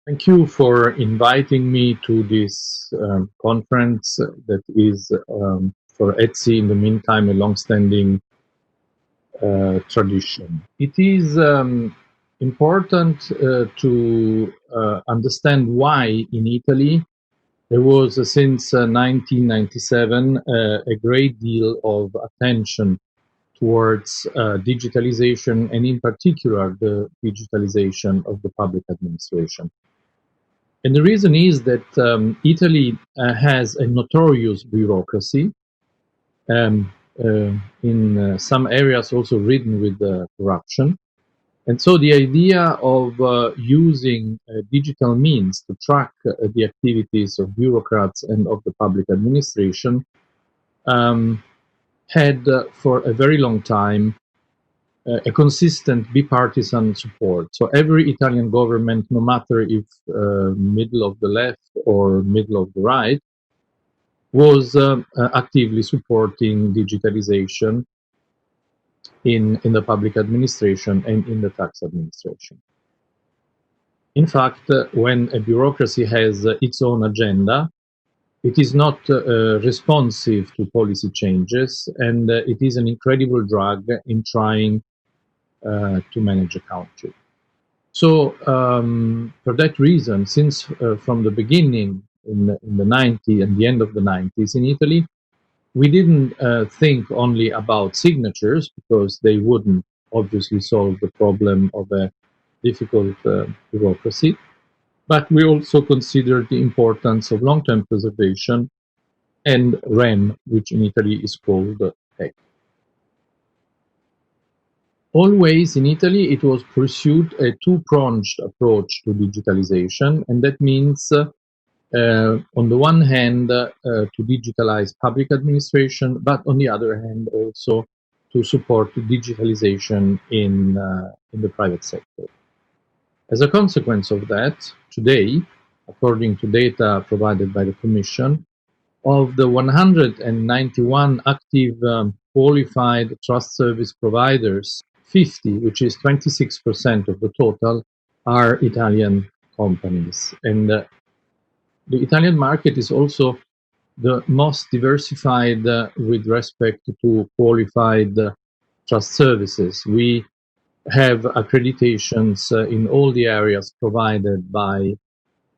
Thank you for inviting me to this conference that is for ETSI in the meantime a long-standing tradition. It is important to understand why in Italy there was since 1997 a great deal of attention towards digitalization and in particular the digitalization of the public administration. And the reason is that Italy has a notorious bureaucracy, in some areas also ridden with corruption. And so the idea of using digital means to track the activities of bureaucrats and of the public administration had for a very long time a consistent bipartisan support. So every Italian government, no matter if middle of the left or middle of the right, was actively supporting digitalization in the public administration and in the tax administration. In fact, when a bureaucracy has its own agenda, it is not responsive to policy changes, and it is an incredible drag in trying to manage a country. So for that reason, since from the beginning in the 90s and the end of the 90s in Italy, we didn't think only about signatures because they wouldn't obviously solve the problem of a difficult bureaucracy, but we also considered the importance of long-term preservation and REM, which in Italy is called TEC. Always in Italy, it was pursued a two-pronged approach to digitalization, and that means, on the one hand, to digitalize public administration, but on the other hand, also to support digitalization in the private sector. As a consequence of that, today, according to data provided by the Commission, of the 191 active qualified trust service providers, 50, which is 26% of the total, are Italian companies. And the Italian market is also the most diversified with respect to qualified trust services. We have accreditations in all the areas provided by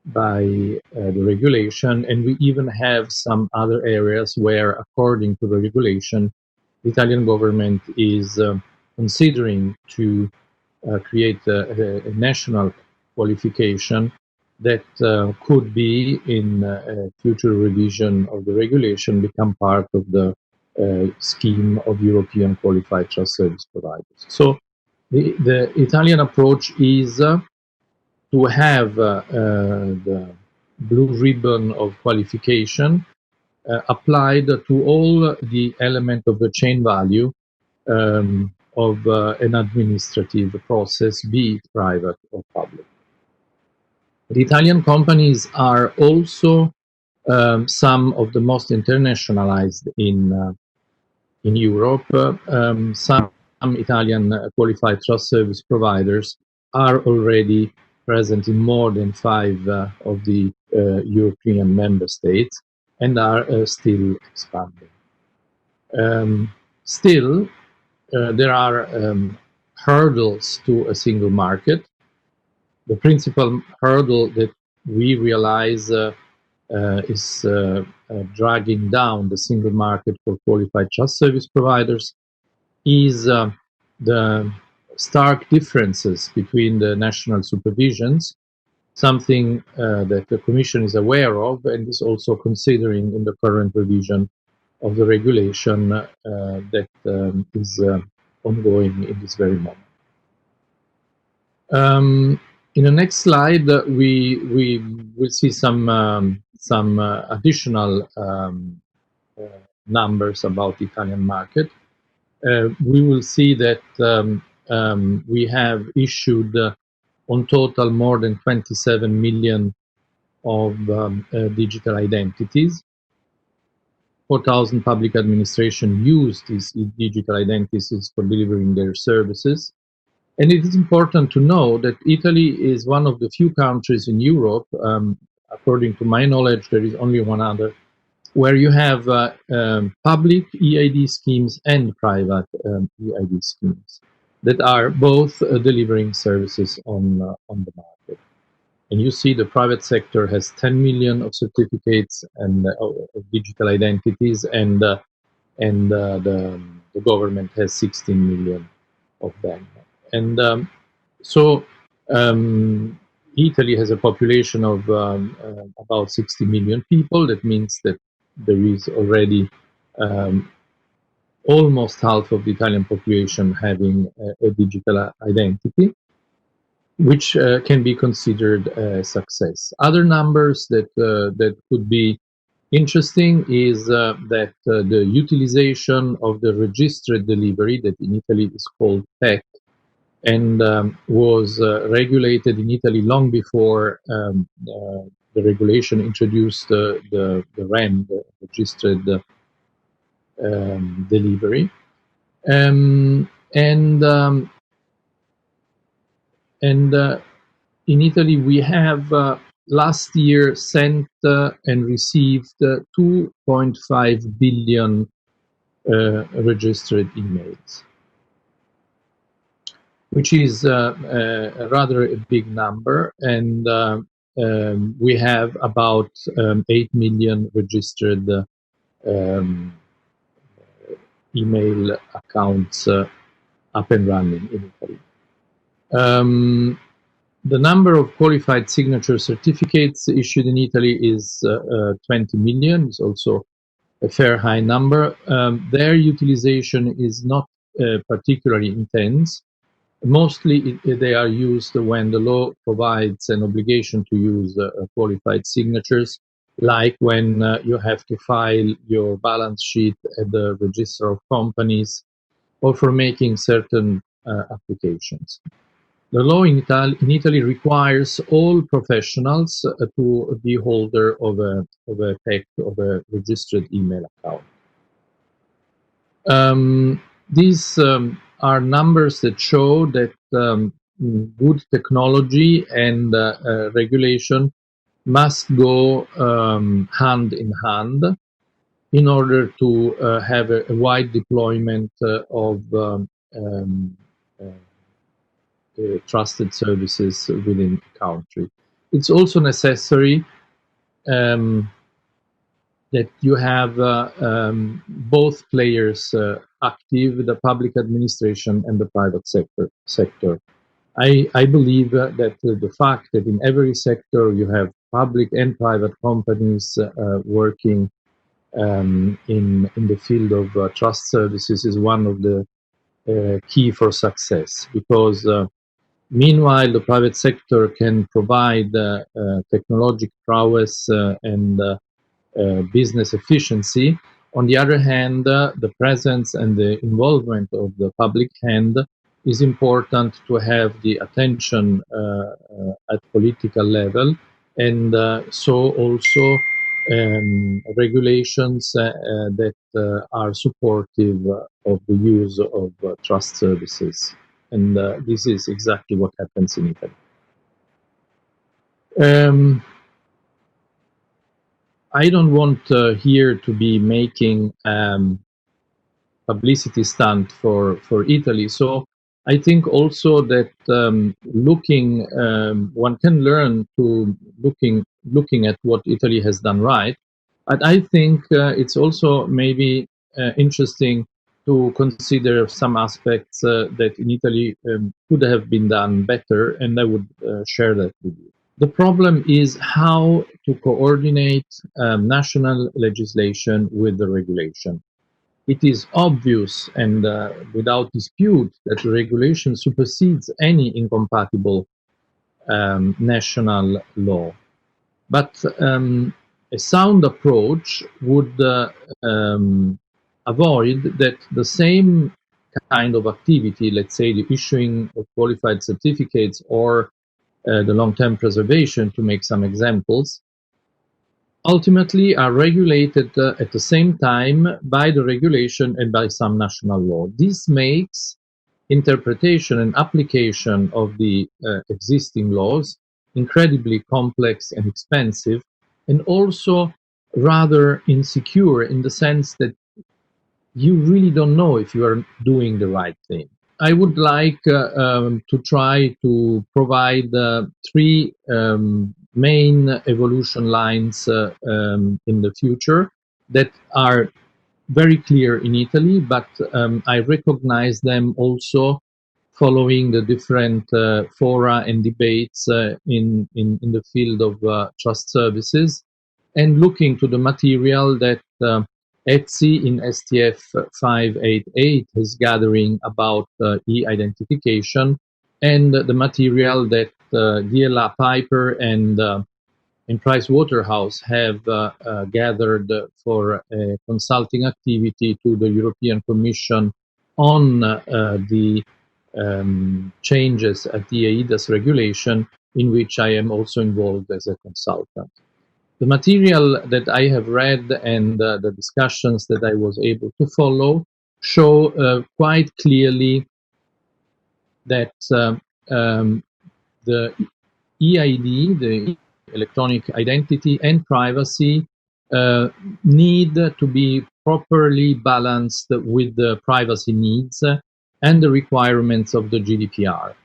the regulation, and we even have some other areas where, according to the regulation, the Italian government is considering to create a national qualification that could be, in a future revision of the regulation, become part of the scheme of European qualified trust service providers. So the Italian approach is to have the blue ribbon of qualification applied to all the elements of the chain value of an administrative process, be it private or public. The Italian companies are also some of the most internationalized in Europe. Some Italian qualified trust service providers are already present in more than 5 of the European member states and are still expanding. Still, there are hurdles to a single market. The principal hurdle that we realize is dragging down the single market for qualified trust service providers is the stark differences between the national supervisions, something that the Commission is aware of and is also considering in the current revision of the regulation that is ongoing in this very moment. In the next slide, we will see some additional numbers about the Italian market. We will see that we have issued on total more than 27 million of digital identities. 4,000 public administration use these digital identities for delivering their services. And it is important to know that Italy is one of the few countries in Europe, according to my knowledge, there is only one other, where you have public EID schemes and private EID schemes that are both delivering services on the market. And you see the private sector has 10 million of certificates and of digital identities, and the government has 16 million of them. And so Italy has a population of about 60 million people. That means that there is already almost half of the Italian population having a digital identity, which can be considered a success. Other numbers that could be interesting is that the utilization of the registered delivery, that in Italy is called PEC, and was regulated in Italy long before the regulation introduced the REM, the registered delivery. In Italy, we have last year sent and received 2.5 billion registered emails, which is rather a big number. And we have about 8 million registered email accounts up and running in Italy. The number of qualified signature certificates issued in Italy is 20 million. It's also a fair high number. Their utilization is not particularly intense. Mostly they are used when the law provides an obligation to use qualified signatures, like when you have to file your balance sheet at the Register of Companies, or for making certain applications. The law in Italy requires all professionals to be holder of a PEC, of a registered email account. These are numbers that show that good technology and regulation must go hand in hand in order to have a wide deployment of trusted services within the country. It's also necessary that you have both players active, the public administration and the private sector. I believe that the fact that in every sector you have public and private companies working in the field of trust services is one of the key for success, because meanwhile the private sector can provide technological prowess and business efficiency. On the other hand, the presence and the involvement of the public hand is important to have the attention at political level, and so also regulations that are supportive of the use of trust services. And this is exactly what happens in Italy. I don't want here to be making publicity stunt for Italy. So I think also that one can learn to looking at what Italy has done right. But I think it's also maybe interesting to consider some aspects that in Italy could have been done better, and I would share that with you. The problem is how to coordinate national legislation with the regulation. It is obvious and without dispute that the regulation supersedes any incompatible national law. But a sound approach would avoid that the same kind of activity, let's say the issuing of qualified certificates or the long-term preservation, to make some examples, ultimately are regulated at the same time by the regulation and by some national law. This makes interpretation and application of the existing laws, incredibly complex and expensive, and also rather insecure in the sense that you really don't know if you are doing the right thing. I would like to try to provide three main evolution lines in the future that are very clear in Italy, but I recognize them also following the different fora and debates in the field of trust services, and looking to the material that ETSI in STF 588 is gathering about e-identification, and the material that DLA Piper and Price Waterhouse have gathered for a consulting activity to the European Commission on the changes at the EIDAS regulation, in which I am also involved as a consultant. The material that I have read and the discussions that I was able to follow show quite clearly that the EID, the electronic identity, and privacy need to be properly balanced with the privacy needs and the requirements of the GDPR.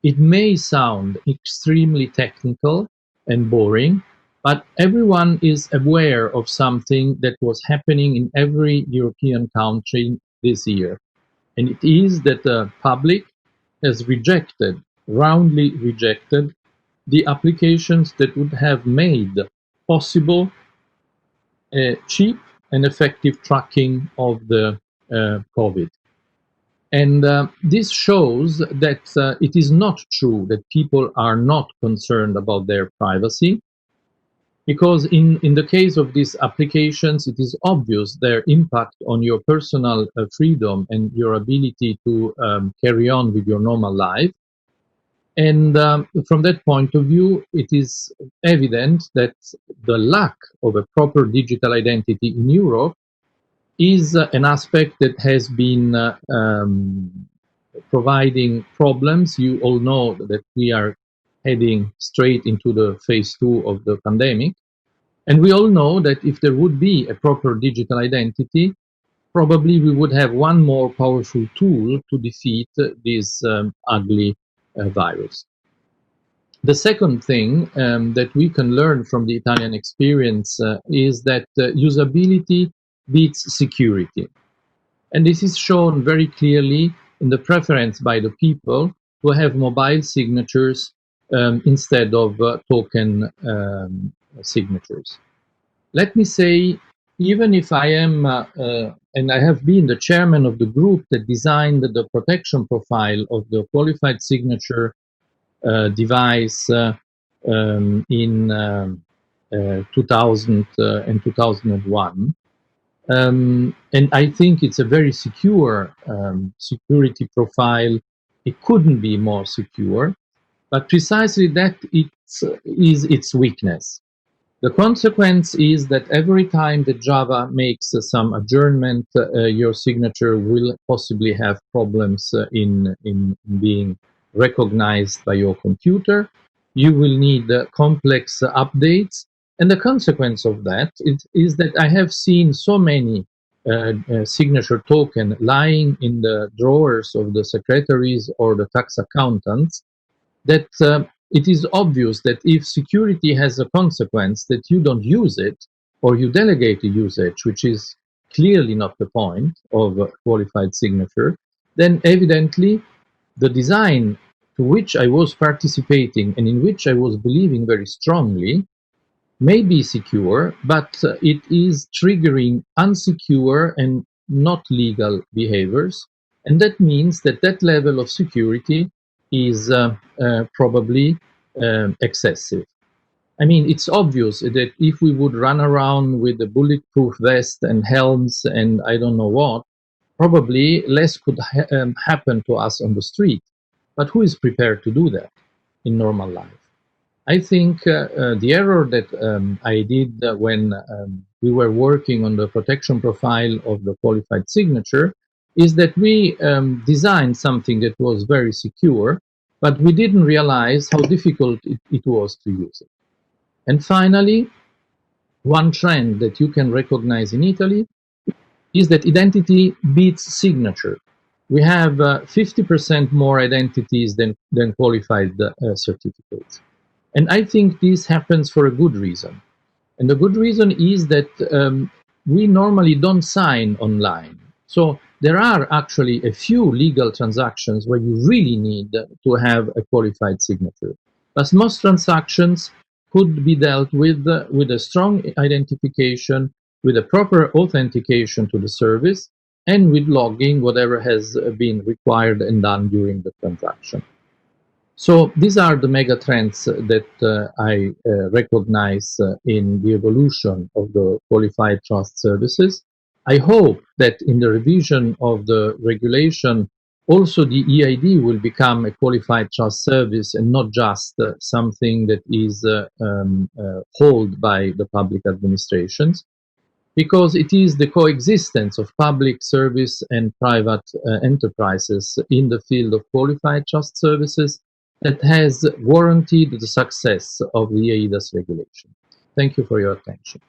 It may sound extremely technical and boring, but everyone is aware of something that was happening in every European country this year. And it is that the public has rejected, roundly rejected, the applications that would have made possible cheap and effective tracking of the COVID. And this shows that it is not true that people are not concerned about their privacy, because in the case of these applications, it is obvious their impact on your personal freedom and your ability to carry on with your normal life. And from that point of view, it is evident that the lack of a proper digital identity in Europe is an aspect that has been providing problems. You all know that we are heading straight into the phase 2 of the pandemic. And we all know that if there would be a proper digital identity, probably we would have one more powerful tool to defeat this ugly virus. The second thing that we can learn from the Italian experience is that usability beats security. And this is shown very clearly in the preference by the people to have mobile signatures instead of token signatures. Let me say, even if I am, and I have been the chairman of the group that designed the protection profile of the qualified signature device in 2000 and 2001, and I think it's a very secure security profile. It couldn't be more secure, but precisely that is its weakness. The consequence is that every time that Java makes some adjournment, your signature will possibly have problems in being recognized by your computer. You will need complex updates. And the consequence of that is that I have seen so many signature tokens lying in the drawers of the secretaries or the tax accountants that it is obvious that if security has a consequence that you don't use it or you delegate the usage, which is clearly not the point of a qualified signature, then evidently the design to which I was participating and in which I was believing very strongly may be secure, but it is triggering unsecure and not legal behaviors. And that means that that level of security is probably excessive. I mean, it's obvious that if we would run around with a bulletproof vest and helms and I don't know what, probably less could happen to us on the street. But who is prepared to do that in normal life? I think the error that I did when we were working on the protection profile of the qualified signature is that we designed something that was very secure, but we didn't realize how difficult it was to use it. And finally, one trend that you can recognize in Italy is that identity beats signature. We have 50% more identities than qualified certificates. And I think this happens for a good reason. And the good reason is that we normally don't sign online. So there are actually a few legal transactions where you really need to have a qualified signature. But most transactions could be dealt with a strong identification, with a proper authentication to the service, and with logging whatever has been required and done during the transaction. So these are the mega trends that I recognize in the evolution of the qualified trust services. I hope that in the revision of the regulation, also the EID will become a qualified trust service and not just something that is held by the public administrations, because it is the coexistence of public service and private enterprises in the field of qualified trust services that has warranted the success of the EIDAS regulation. Thank you for your attention.